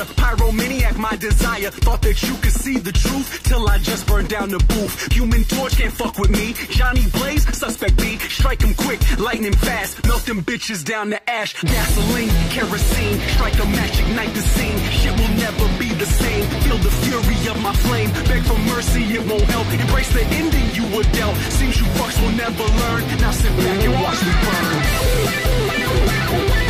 fire. Pyromaniac, my desire. Thought that you could see the truth till I just burned down the booth. Human Torch can't fuck with me. Johnny Blaze, suspect B. Strike him quick, lightning fast. Melt them bitches down to ash. Gasoline, kerosene. Strike a match, ignite the scene. Shit will never be the same. Feel the fury of my flame. Beg for mercy, it won't help. Embrace the ending you were dealt. Seems you fucks will never learn. Now sit back and watch me burn.